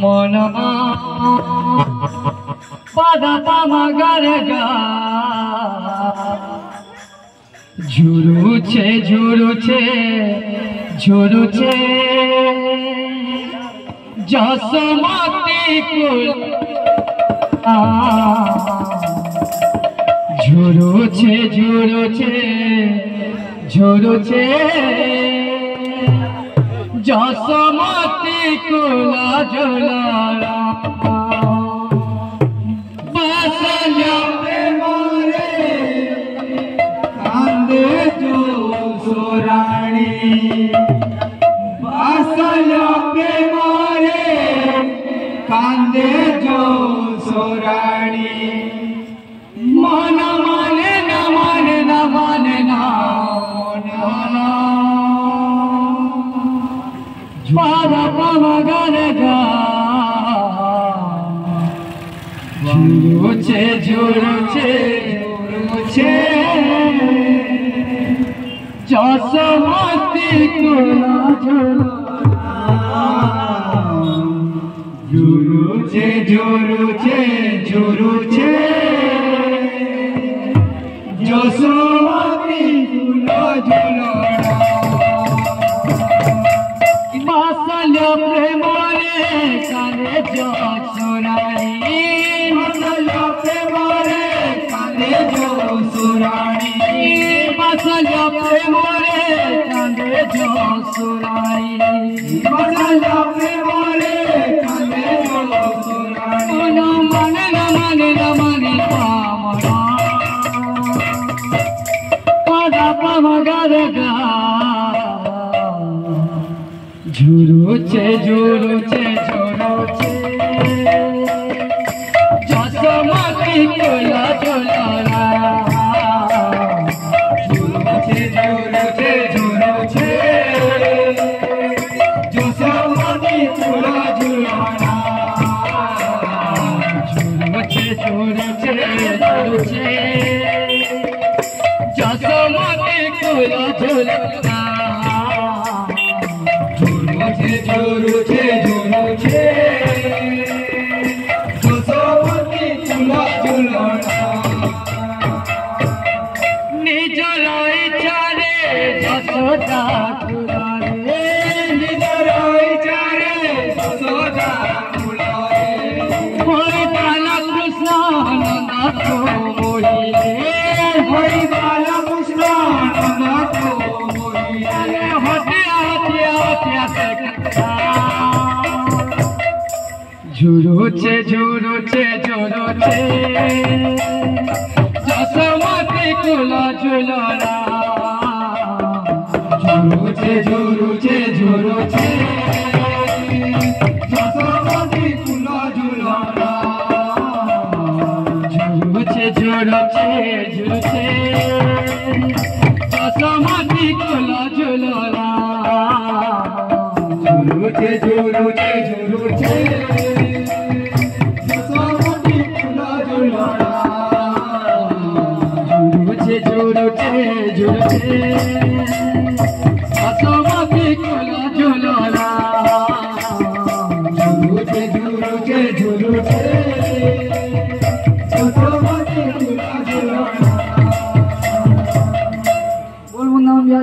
মনা পাদা পামাগার গা ঝুরুছে ঝুরুছে ঝুরুছে জসমতি কুল ঝুরুছে ঝুরুছে ঝুরুছে জসমতি কুলা ঝুলারা বাসলিয়া প্রেমরে কান্দে जो सोराणी बासलिया प्रेमरे कांदे जो सोराणी मन माने न माने न माने न पादा पामगार गा झुरुचे झुरुचे झुरुचे जसमती कुला झुरुचे झुरुचे झुरुचे जसमती कुला झुलारा बासलिया प्रेमरे कांदे जो सोराणी बासलिया प्रेमरे कांदे जो सोराणी बासलिया प्रेमरे कांदे जो सोराणी बासलिया प्रेमरे कांदे जो सोराणी न माने न माने न माने पामना पादा पामगार गा झुरुचे झुरुचे झुरुचे जसमती कुला झुलारा झुरुचे झुरुचे झुरुचे जसमती कुला झुलारा झुरुचे झुरुचे झुरुचे जसमती कुला झुलारा झुरुचे झुरुचे जसमती कुला झुलारा निजर इच्छारे जसोदा कुलारे निजर इच्छारे जसोदा कुलारे हरि बाला कृष्ण नंद को मोहिले हरि बाला कृष्ण नंद को मोहिले हटिया हटिया हटिया से झुरुचे झुरुचे झुरुचे जसमती कुला झुलारा झुरुचे झुरुचे झुरुचे जसमती कुला झुलारा झुरुचे झुरुचे झुरुचे जसमती कुला झुलारा झुरुचे झुरुचे झुरुचे जसमती कुला झुलारा झुरुचे झुरुचे झुरुचे जसमती कुला झुलारा झुरुचे झुरुचे झुरुचे जसमती कुला झुलारा बोल नाम